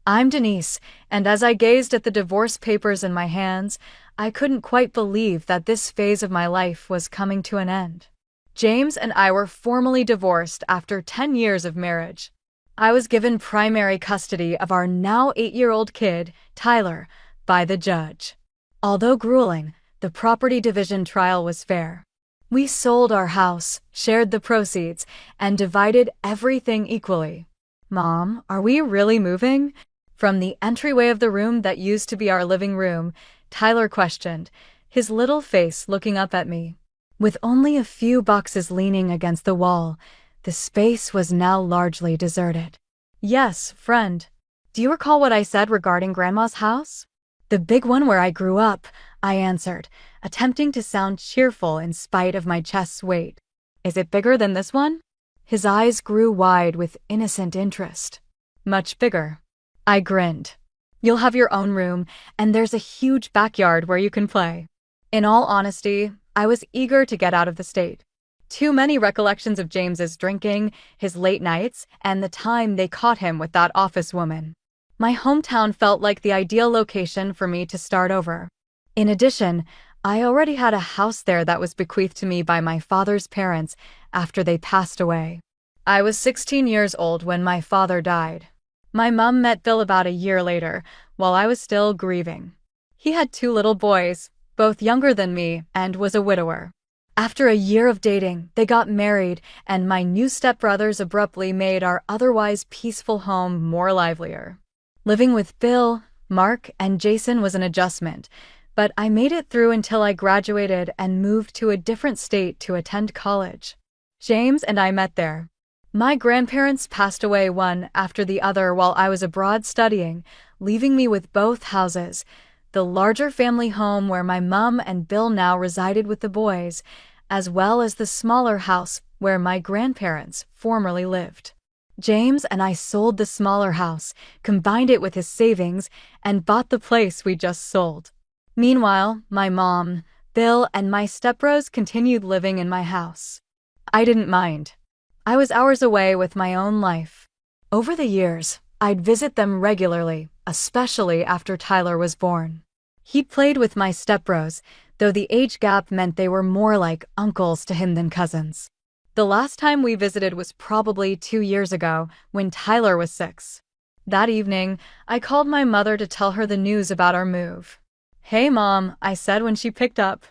I'm Denise, and as I gazed at the divorce papers in my hands, I couldn't quite believe that this phase of my life was coming to an end. James and I were formally divorced after 10 years of marriage. I was given primary custody of our now 8-year-old kid, Tyler, by the judge. Although grueling, the property division trial was fair. We sold our house, shared the proceeds, and divided everything equally. "Mom, are we really moving?" From the entryway of the room that used to be our living room, Tyler questioned, his little face looking up at me. With only a few boxes leaning against the wall, the space was now largely deserted. "Yes, friend. Do you recall what I said regarding Grandma's house?" "The big one where I grew up," I answered, attempting to sound cheerful in spite of my chest's weight. "Is it bigger than this one?" His eyes grew wide with innocent interest. "Much bigger." I grinned. "You'll have your own room, and there's a huge backyard where you can play." In all honesty, I was eager to get out of the state. Too many recollections of James's drinking, his late nights, and the time they caught him with that office woman. My hometown felt like the ideal location for me to start over. In addition, I already had a house there that was bequeathed to me by my father's parents after they passed away. I was 16 years old when my father died. My mom met Bill about a year later, while I was still grieving. He had 2 little boys, both younger than me, and was a widower. After a year of dating, they got married, and my new stepbrothers abruptly made our otherwise peaceful home more livelier. Living with Bill, Mark, and Jason was an adjustment, but I made it through until I graduated and moved to a different state to attend college. James and I met there. My grandparents passed away one after the other while I was abroad studying, leaving me with both houses, the larger family home where my mom and Bill now resided with the boys, as well as the smaller house where my grandparents formerly lived. James and I sold the smaller house, combined it with his savings, and bought the place we just sold. Meanwhile, my mom, Bill, and my stepbros continued living in my house. I didn't mind. I was hours away with my own life. Over the years, I'd visit them regularly, especially after Tyler was born. He played with my stepbros, though the age gap meant they were more like uncles to him than cousins. The last time we visited was probably 2 years ago, when Tyler was 6. That evening, I called my mother to tell her the news about our move. "Hey, Mom," I said when she picked up.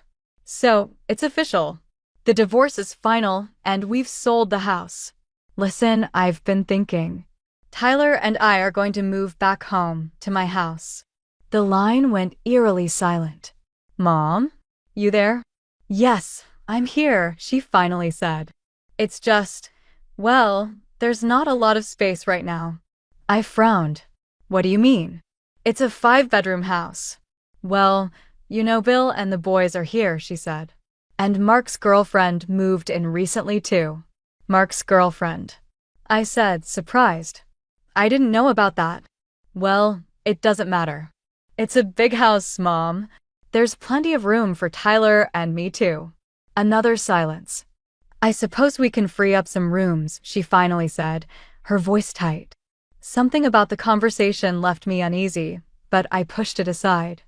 "So, it's official. The divorce is final, and we've sold the house. Listen, I've been thinking. Tyler and I are going to move back home, to my house." The line went eerily silent. "Mom? You there?" "Yes, I'm here," she finally said. "It's just, well, there's not a lot of space right now." I frowned. "What do you mean?" "It's a 5-bedroom house." "Well, you know Bill and the boys are here," she said. "And Mark's girlfriend moved in recently too." "Mark's girlfriend," I said, surprised. "I didn't know about that." "Well, it doesn't matter. It's a big house, Mom. There's plenty of room for Tyler and me too." Another silence. "I suppose we can free up some rooms," she finally said, her voice tight. Something about the conversation left me uneasy, but I pushed it aside.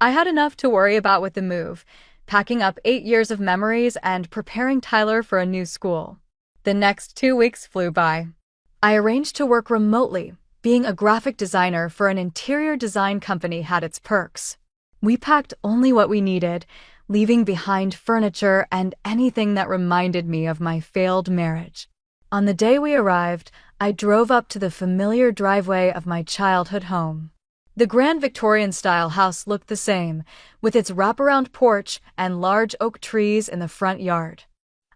I had enough to worry about with the move, packing up 8 years of memories and preparing Tyler for a new school. The next 2 weeks flew by. I arranged to work remotely. Being a graphic designer for an interior design company had its perks. We packed only what we needed, leaving behind furniture and anything that reminded me of my failed marriage. On the day we arrived, I drove up to the familiar driveway of my childhood home. The grand Victorian-style house looked the same, with its wraparound porch and large oak trees in the front yard.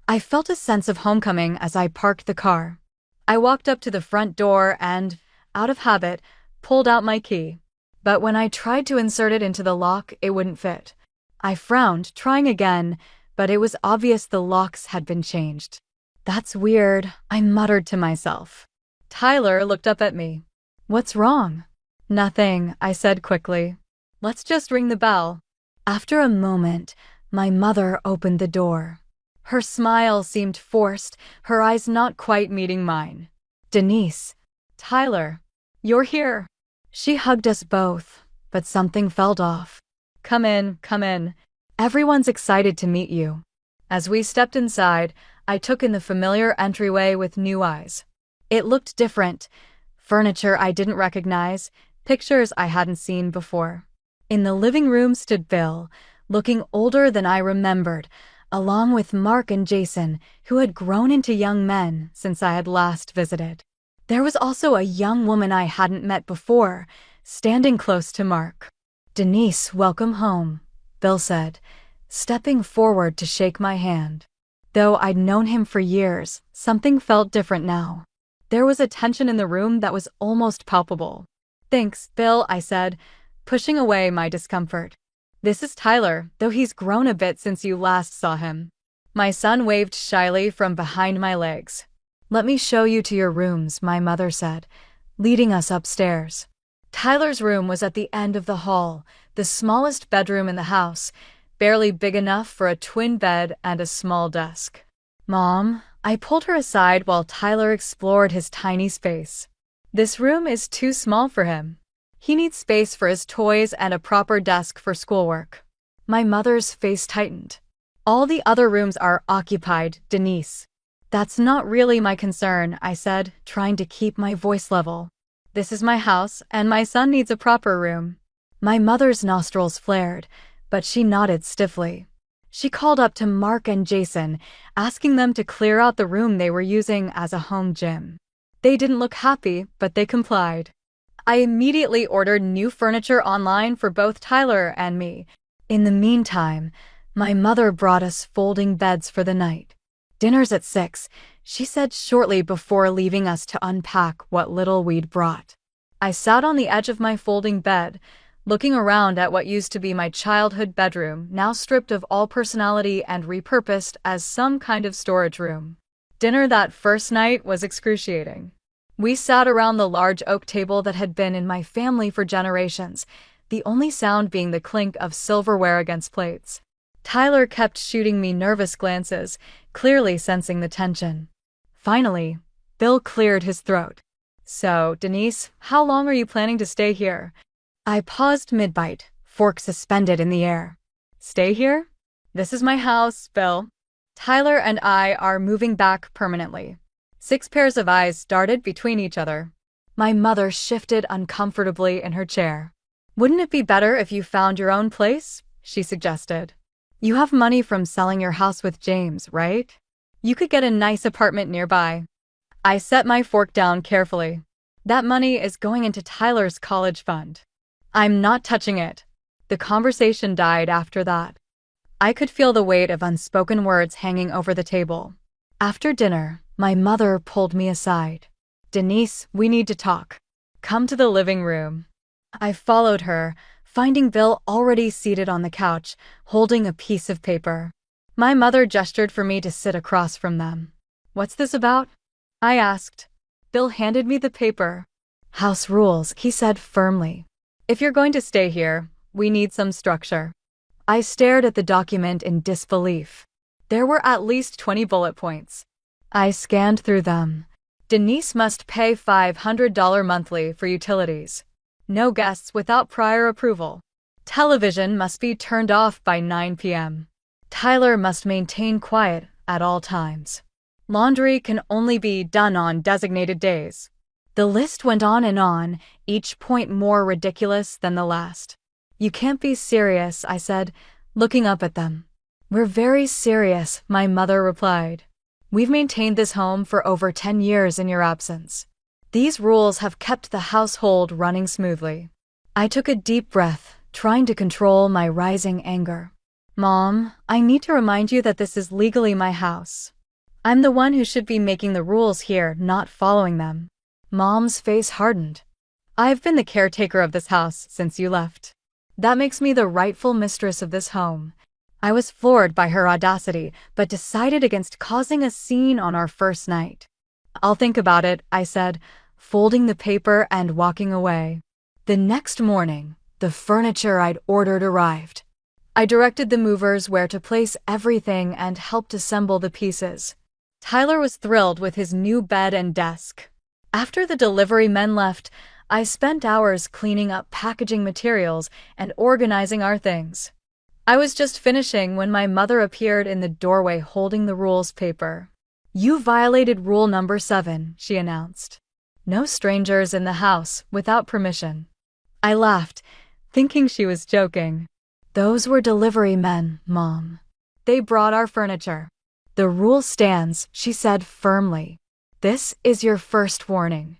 I felt a sense of homecoming as I parked the car. I walked up to the front door and, out of habit, pulled out my key. But when I tried to insert it into the lock, it wouldn't fit. I frowned, trying again, but it was obvious the locks had been changed. "That's weird," I muttered to myself. Tyler looked up at me. "What's wrong?" "Nothing," I said quickly. "Let's just ring the bell." After a moment, my mother opened the door. Her smile seemed forced, her eyes not quite meeting mine. "Denise." "Tyler. You're here." She hugged us both, but something felt off. Come in, come in. Everyone's excited to meet you. As we stepped inside, I took in the familiar entryway with new eyes. It looked different. Furniture I didn't recognize, pictures I hadn't seen before. In the living room stood Bill, looking older than I remembered, along with Mark and Jason, who had grown into young men since I had last visited. There was also a young woman I hadn't met before, standing close to Mark. "Denise, welcome home," Bill said, stepping forward to shake my hand. Though I'd known him for years, something felt different now. There was a tension in the room that was almost palpable. "Thanks, Bill," I said, pushing away my discomfort. "This is Tyler, though he's grown a bit since you last saw him." My son waved shyly from behind my legs. "Let me show you to your rooms," my mother said, leading us upstairs. Tyler's room was at the end of the hall, the smallest bedroom in the house, barely big enough for a twin bed and a small desk. "Mom," I pulled her aside while Tyler explored his tiny space. "This room is too small for him. He needs space for his toys and a proper desk for schoolwork." My mother's face tightened. "All the other rooms are occupied, Denise." "That's not really my concern," I said, trying to keep my voice level. "This is my house, and my son needs a proper room." My mother's nostrils flared, but she nodded stiffly. She called up to Mark and Jason, asking them to clear out the room they were using as a home gym. They didn't look happy, but they complied. I immediately ordered new furniture online for both Tyler and me. In the meantime, my mother brought us folding beds for the night. "Dinner's at 6, she said shortly before leaving us to unpack what little we'd brought. I sat on the edge of my folding bed, looking around at what used to be my childhood bedroom, now stripped of all personality and repurposed as some kind of storage room. Dinner that first night was excruciating. We sat around the large oak table that had been in my family for generations, the only sound being the clink of silverware against plates. Tyler kept shooting me nervous glances, clearly sensing the tension. Finally, Bill cleared his throat. "So, Denise, how long are you planning to stay here?" I paused mid-bite, fork suspended in the air. "Stay here? This is my house, Bill. Tyler and I are moving back permanently." 6 pairs of eyes darted between each other. My mother shifted uncomfortably in her chair. "Wouldn't it be better if you found your own place?" she suggested. "You have money from selling your house with James, right? You could get a nice apartment nearby." I set my fork down carefully. "That money is going into Tyler's college fund. I'm not touching it." The conversation died after that. I could feel the weight of unspoken words hanging over the table. After dinner, my mother pulled me aside. "Denise, we need to talk. Come to the living room." I followed her, finding Bill already seated on the couch, holding a piece of paper. My mother gestured for me to sit across from them. "What's this about?" I asked. Bill handed me the paper. "House rules," he said firmly. "If you're going to stay here, we need some structure." I stared at the document in disbelief. There were at least 20 bullet points. I scanned through them. Denise must pay $500 monthly for utilities. No guests without prior approval. Television must be turned off by 9 p.m. Tyler must maintain quiet at all times. Laundry can only be done on designated days. The list went on, each point more ridiculous than the last. "You can't be serious," I said, looking up at them. "We're very serious," my mother replied. "We've maintained this home for over 10 years in your absence. These rules have kept the household running smoothly." I took a deep breath, trying to control my rising anger. "Mom, I need to remind you that this is legally my house. I'm the one who should be making the rules here, not following them." Mom's face hardened. "I've been the caretaker of this house since you left. That makes me the rightful mistress of this home." I was floored by her audacity, but decided against causing a scene on our first night. "I'll think about it," I said, folding the paper and walking away. The next morning, the furniture I'd ordered arrived. I directed the movers where to place everything and helped assemble the pieces. Tyler was thrilled with his new bed and desk. After the delivery men left, I spent hours cleaning up packaging materials and organizing our things. I was just finishing when my mother appeared in the doorway holding the rules paper. "You violated rule number 7, she announced. "No strangers in the house without permission." I laughed, thinking she was joking. "Those were delivery men, Mom. They brought our furniture." "The rule stands," she said firmly. "This is your first warning."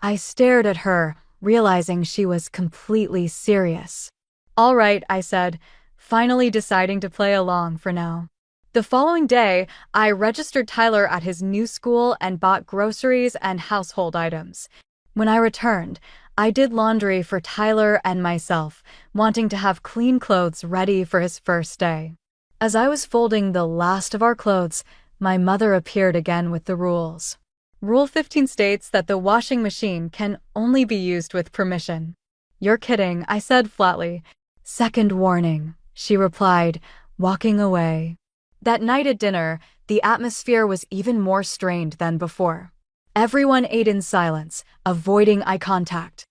I stared at her, realizing she was completely serious. "All right," I said, finally deciding to play along for now. The following day, I registered Tyler at his new school and bought groceries and household items. When I returned, I did laundry for Tyler and myself, wanting to have clean clothes ready for his first day. As I was folding the last of our clothes, my mother appeared again with the rules. Rule 15 states that the washing machine can only be used with permission. "You're kidding," I said flatly. "Second warning," she replied, walking away. That night at dinner, the atmosphere was even more strained than before. Everyone ate in silence, avoiding eye contact.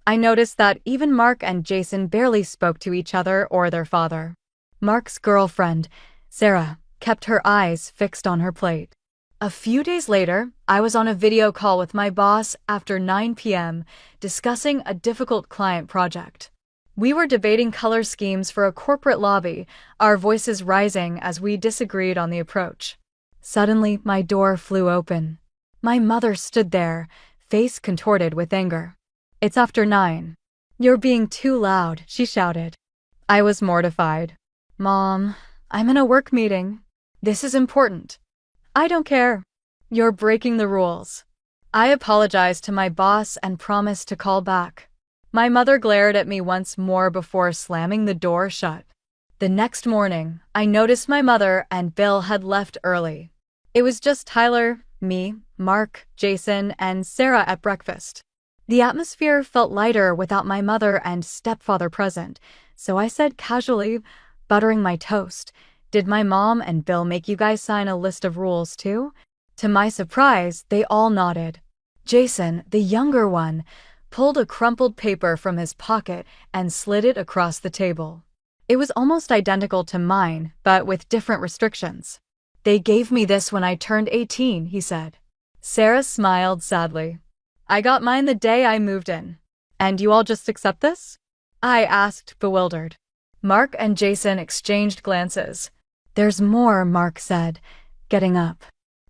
I noticed that even Mark and Jason barely spoke to each other or their father. Mark's girlfriend, Sarah, kept her eyes fixed on her plate. A few days later, I was on a video call with my boss after 9 p.m., discussing a difficult client project. We were debating color schemes for a corporate lobby, our voices rising as we disagreed on the approach. Suddenly, my door flew open. My mother stood there, face contorted with anger. "It's after 9. You're being too loud," she shouted. I was mortified. "Mom, I'm in a work meeting. This is important." "I don't care. You're breaking the rules." I apologized to my boss and promised to call back. My mother glared at me once more before slamming the door shut. The next morning, I noticed my mother and Bill had left early. It was just Tyler, me, Mark, Jason, and Sarah at breakfast. The atmosphere felt lighter without my mother and stepfather present, so I said casually, buttering my toast, "Did my mom and Bill make you guys sign a list of rules too?" To my surprise, they all nodded. Jason, the younger one, pulled a crumpled paper from his pocket and slid it across the table. It was almost identical to mine, but with different restrictions. "They gave me this when I turned 18, he said. Sarah smiled sadly. "I got mine the day I moved in." "And you all just accept this?" I asked, bewildered. Mark and Jason exchanged glances. "There's more," Mark said, getting up.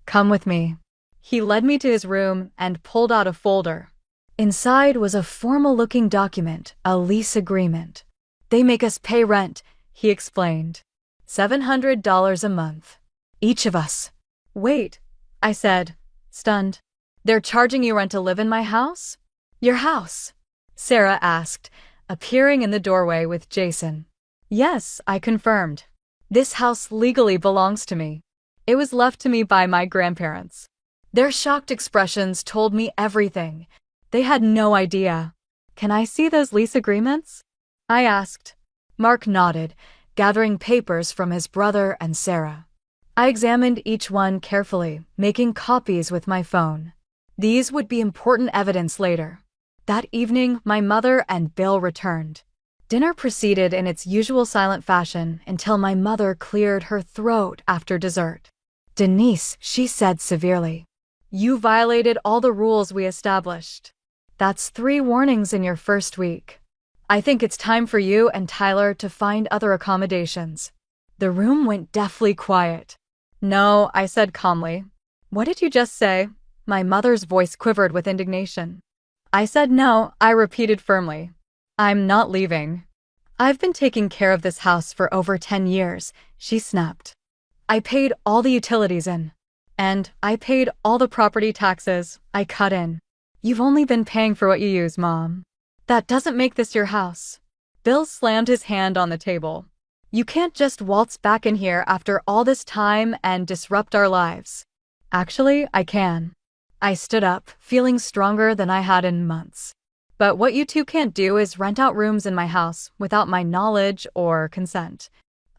"Come with me." He led me to his room and pulled out a folder. Inside was a formal-looking document, a lease agreement. "They make us pay rent," he explained. $700 a month. Each of us. "Wait," I said, stunned. "They're charging you rent to live in my house?" "Your house?" Sarah asked, appearing in the doorway with Jason. "Yes," I confirmed. "This house legally belongs to me. It was left to me by my grandparents." Their shocked expressions told me everything. They had no idea. "Can I see those lease agreements?" I asked. Mark nodded, gathering papers from his brother and Sarah. I examined each one carefully, making copies with my phone. These would be important evidence later. That evening, my mother and Bill returned. Dinner proceeded in its usual silent fashion until my mother cleared her throat after dessert. "Denise," she said severely, "you violated all the rules we established. That's 3 warnings in your first week. I think it's time for you and Tyler to find other accommodations." The room went deathly quiet. "No," I said calmly. "What did you just say?" My mother's voice quivered with indignation. "I said no," I repeated firmly. "I'm not leaving." "I've been taking care of this house for over 10 years, she snapped. "I paid all the utilities in. And I paid all the property taxes," I cut in. "You've only been paying for what you use, Mom. That doesn't make this your house." Bill slammed his hand on the table. "You can't just waltz back in here after all this time and disrupt our lives." "Actually, I can." I stood up, feeling stronger than I had in months. "But what you two can't do is rent out rooms in my house without my knowledge or consent."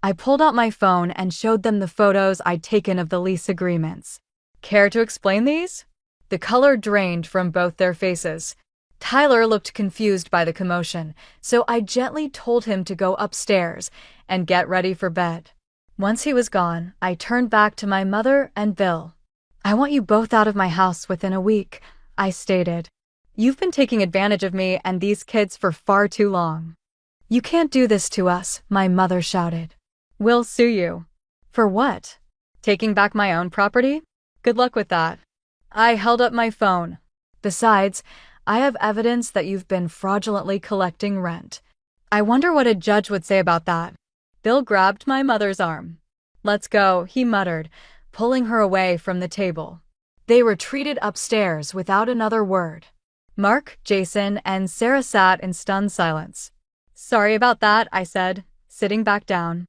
I pulled out my phone and showed them the photos I'd taken of the lease agreements. "Care to explain these?" The color drained from both their faces. Tyler looked confused by the commotion, so I gently told him to go upstairs and get ready for bed. Once he was gone, I turned back to my mother and Bill. "I want you both out of my house within a week," I stated. "You've been taking advantage of me and these kids for far too long." "You can't do this to us," my mother shouted. "We'll sue you." "For what? Taking back my own property? Good luck with that." I held up my phone. "Besides, I have evidence that you've been fraudulently collecting rent. I wonder what a judge would say about that." Bill grabbed my mother's arm. "Let's go," he muttered, pulling her away from the table. They retreated upstairs without another word. Mark, Jason, and Sarah sat in stunned silence. "Sorry about that," I said, sitting back down.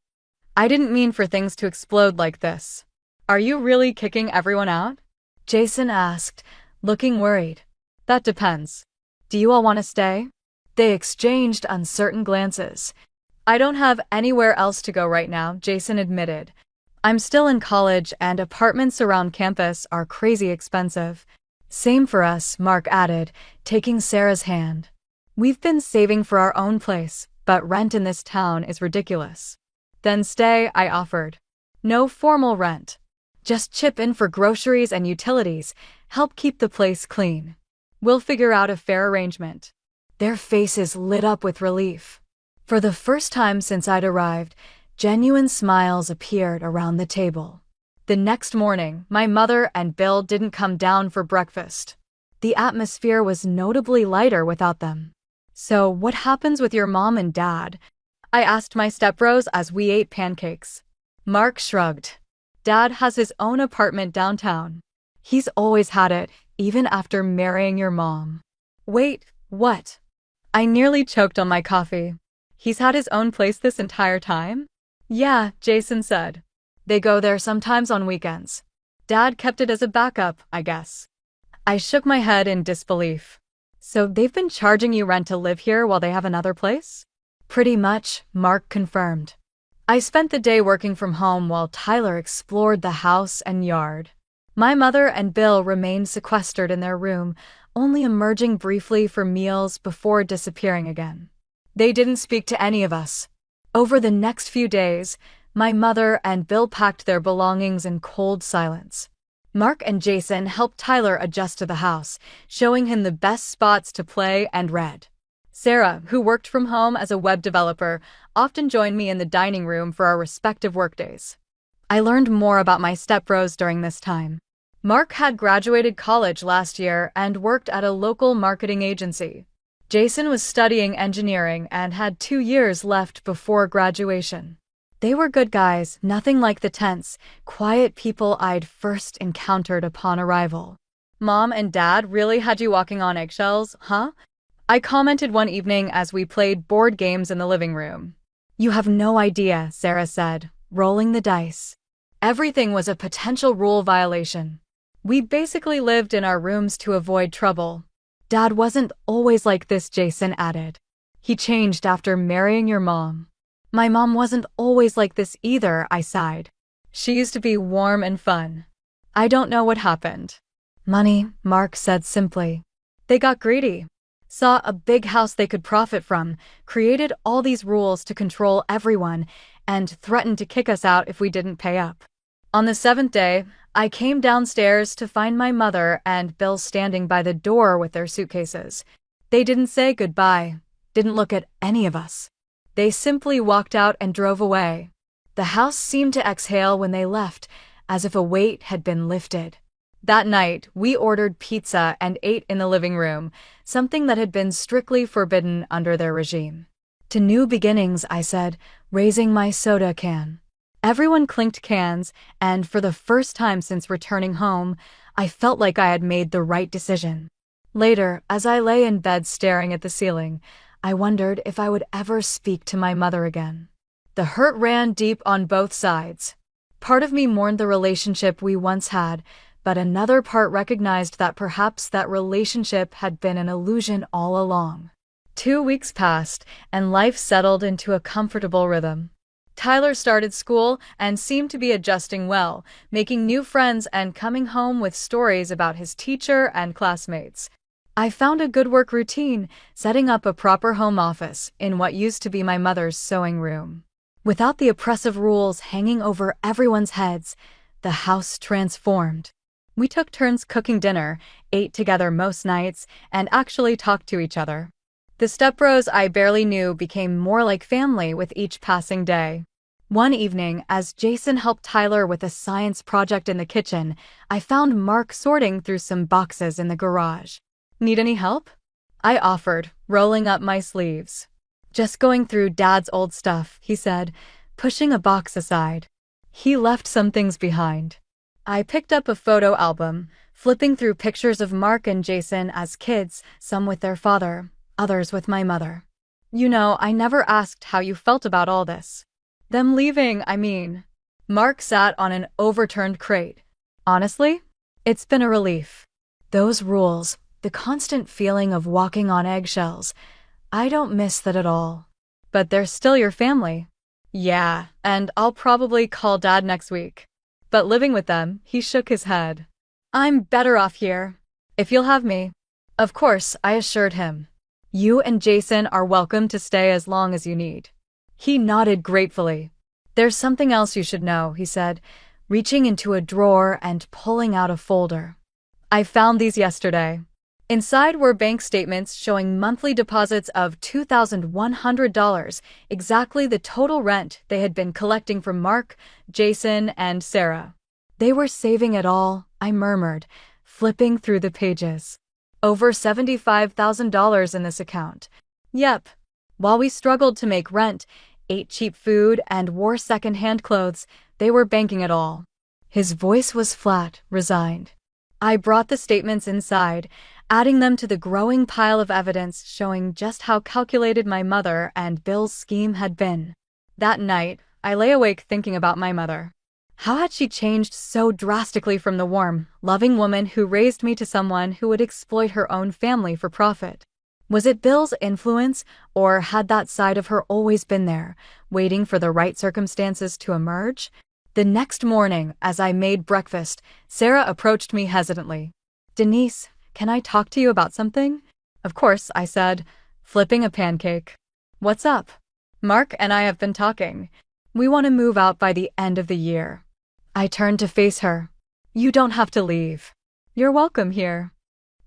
"I didn't mean for things to explode like this." "Are you really kicking everyone out?" Jason asked, looking worried. "That depends. Do you all want to stay?" They exchanged uncertain glances. "I don't have anywhere else to go right now," Jason admitted. "I'm still in college and apartments around campus are crazy expensive." "Same for us," Mark added, taking Sarah's hand. "We've been saving for our own place, but rent in this town is ridiculous." "Then stay," I offered. "No formal rent. Just chip in for groceries and utilities, help keep the place clean. We'll figure out a fair arrangement." Their faces lit up with relief. For the first time since I'd arrived, genuine smiles appeared around the table. The next morning, my mother and Bill didn't come down for breakfast. The atmosphere was notably lighter without them. "So, what happens with your mom and dad?" I asked my stepbros as we ate pancakes. Mark shrugged. "Dad has his own apartment downtown. He's always had it, even after marrying your mom." "Wait, what?" I nearly choked on my coffee. "He's had his own place this entire time?" "Yeah," Jason said. "They go there sometimes on weekends. Dad kept it as a backup, I guess." I shook my head in disbelief. "So they've been charging you rent to live here while they have another place?" "Pretty much," Mark confirmed. I spent the day working from home while Tyler explored the house and yard. My mother and Bill remained sequestered in their room, only emerging briefly for meals before disappearing again. They didn't speak to any of us. Over the next few days, my mother and Bill packed their belongings in cold silence. Mark and Jason helped Tyler adjust to the house, showing him the best spots to play and read. Sarah, who worked from home as a web developer, often joined me in the dining room for our respective workdays. I learned more about my stepbros during this time. Mark had graduated college last year and worked at a local marketing agency. Jason was studying engineering and had 2 years left before graduation. They were good guys, nothing like the tense, quiet people I'd first encountered upon arrival. "Mom and Dad really had you walking on eggshells, huh?" I commented one evening as we played board games in the living room. "You have no idea," Sarah said, rolling the dice. Everything was a potential rule violation. We basically lived in our rooms to avoid trouble. "Dad wasn't always like this," Jason added. "He changed after marrying your mom." "My mom wasn't always like this either," I sighed. "She used to be warm and fun." "I don't know what happened." "Money," Mark said simply. "They got greedy. Saw a big house they could profit from, created all these rules to control everyone, and threatened to kick us out if we didn't pay up." On the 7th day, I came downstairs to find my mother and Bill standing by the door with their suitcases. They didn't say goodbye, didn't look at any of us. They simply walked out and drove away. The house seemed to exhale when they left, as if a weight had been lifted. That night, we ordered pizza and ate in the living room, something that had been strictly forbidden under their regime. "To new beginnings," I said, raising my soda can. Everyone clinked cans, and for the first time since returning home, I felt like I had made the right decision. Later, as I lay in bed staring at the ceiling, I wondered if I would ever speak to my mother again. The hurt ran deep on both sides. Part of me mourned the relationship we once had, but another part recognized that perhaps that relationship had been an illusion all along. 2 weeks passed, and life settled into a comfortable rhythm. Tyler started school and seemed to be adjusting well, making new friends and coming home with stories about his teacher and classmates. I found a good work routine, setting up a proper home office in what used to be my mother's sewing room. Without the oppressive rules hanging over everyone's heads, the house transformed. We took turns cooking dinner, ate together most nights, and actually talked to each other. The stepbros I barely knew became more like family with each passing day. One evening, as Jason helped Tyler with a science project in the kitchen, I found Mark sorting through some boxes in the garage. "Need any help?" I offered, rolling up my sleeves. "Just going through Dad's old stuff," he said, pushing a box aside. He left some things behind. I picked up a photo album, flipping through pictures of Mark and Jason as kids, some with their father, others with my mother. "You know, I never asked how you felt about all this." "Them leaving, I mean." Mark sat on an overturned crate. "Honestly, it's been a relief. Those rules, the constant feeling of walking on eggshells, I don't miss that at all." "But they're still your family." "Yeah, and I'll probably call Dad next week." "But living with them," he shook his head. "I'm better off here, if you'll have me." "Of course," I assured him. "You and Jason are welcome to stay as long as you need." He nodded gratefully. "There's something else you should know," he said, reaching into a drawer and pulling out a folder. "I found these yesterday." Inside were bank statements showing monthly deposits of $2,100, exactly the total rent they had been collecting from Mark, Jason, and Sarah. "They were saving it all," I murmured, flipping through the pages. "Over $75,000 in this account." "Yep." While we struggled to make rent, ate cheap food, and wore second-hand clothes, they were banking it all. His voice was flat, resigned. I brought the statements inside, adding them to the growing pile of evidence showing just how calculated my mother and Bill's scheme had been. That night, I lay awake thinking about my mother. How had she changed so drastically from the warm, loving woman who raised me to someone who would exploit her own family for profit? Was it Bill's influence, or had that side of her always been there, waiting for the right circumstances to emerge? The next morning, as I made breakfast, Sarah approached me hesitantly. "Denise, can I talk to you about something?" "Of course," I said, flipping a pancake. "What's up?" "Mark and I have been talking. We want to move out by the end of the year." I turned to face her. "You don't have to leave. You're welcome here.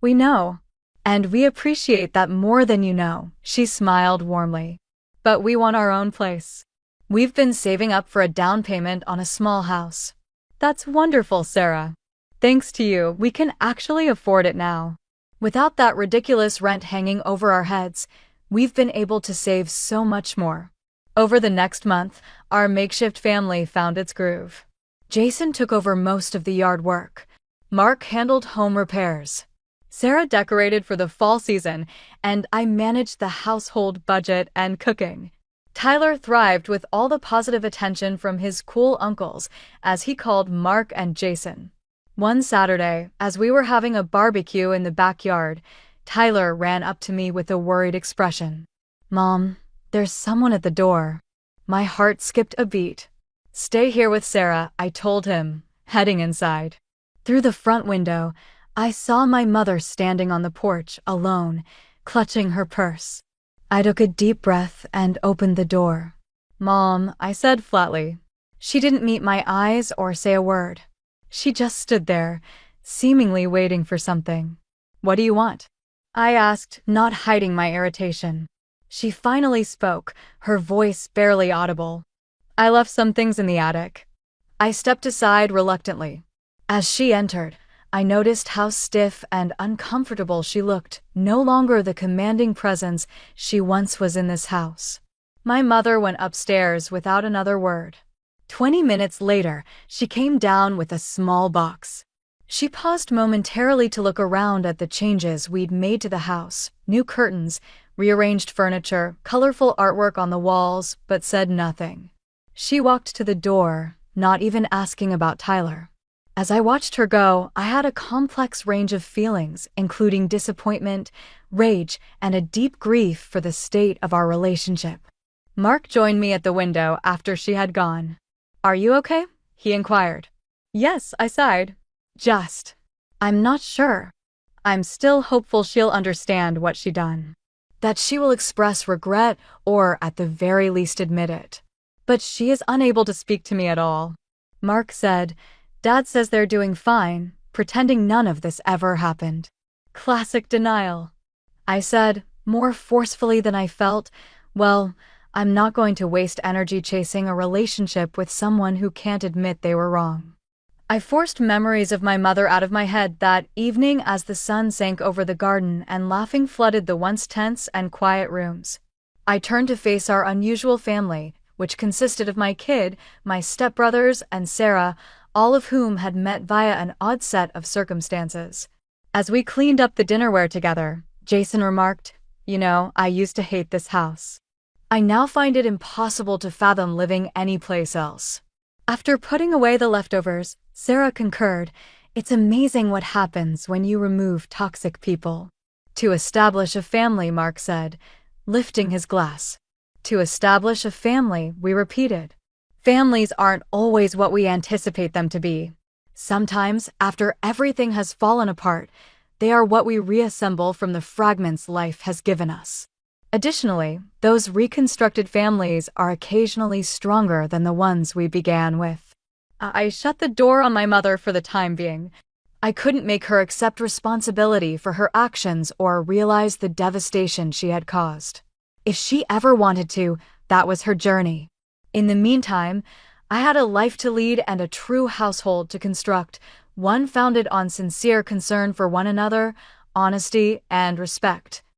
We know. And we appreciate that more than you know," she smiled warmly. "But we want our own place. We've been saving up for a down payment on a small house." "That's wonderful, Sarah. Thanks to you, we can actually afford it now. Without that ridiculous rent hanging over our heads, we've been able to save so much more." Over the next month, our makeshift family found its groove. Jason took over most of the yard work. Mark handled home repairs. Sarah decorated for the fall season, and I managed the household budget and cooking. Tyler thrived with all the positive attention from his cool uncles, as he called Mark and Jason. One Saturday, as we were having a barbecue in the backyard, Tyler ran up to me with a worried expression. "Mom, there's someone at the door." My heart skipped a beat. "Stay here with Sarah," I told him, heading inside. Through the front window, I saw my mother standing on the porch, alone, clutching her purse. I took a deep breath and opened the door. "Mom," I said flatly. She didn't meet my eyes or say a word. She just stood there, seemingly waiting for something. "What do you want?" I asked, not hiding my irritation. She finally spoke, her voice barely audible. "I left some things in the attic." I stepped aside reluctantly. As she entered, I noticed how stiff and uncomfortable she looked, no longer the commanding presence she once was in this house. My mother went upstairs without another word. 20 minutes later, she came down with a small box. She paused momentarily to look around at the changes we'd made to the house: new curtains, rearranged furniture, colorful artwork on the walls, but said nothing. She walked to the door, not even asking about Tyler. As I watched her go, I had a complex range of feelings, including disappointment, rage, and a deep grief for the state of our relationship. Mark joined me at the window after she had gone. "Are you okay?" he inquired. "Yes," I sighed. "I'm not sure." I'm still hopeful she'll understand what she done. That she will express regret or at the very least admit it. But she is unable to speak to me at all. Mark said, Dad says they're doing fine, pretending none of this ever happened. Classic denial. I said, more forcefully than I felt, well, I'm not going to waste energy chasing a relationship with someone who can't admit they were wrong. I forced memories of my mother out of my head that evening as the sun sank over the garden and laughing flooded the once tense and quiet rooms. I turned to face our unusual family, which consisted of my kid, my stepbrothers, and Sarah, all of whom had met via an odd set of circumstances. As we cleaned up the dinnerware together, Jason remarked, I used to hate this house. I now find it impossible to fathom living anyplace else. After putting away the leftovers, Sarah concurred, it's amazing what happens when you remove toxic people. To establish a family, Mark said, lifting his glass. To establish a family, we repeated. Families aren't always what we anticipate them to be. Sometimes, after everything has fallen apart, they are what we reassemble from the fragments life has given us. Additionally, those reconstructed families are occasionally stronger than the ones we began with. I shut the door on my mother for the time being. I couldn't make her accept responsibility for her actions or realize the devastation she had caused. If she ever wanted to, that was her journey. In the meantime, I had a life to lead and a true household to construct, one founded on sincere concern for one another, honesty, and respect.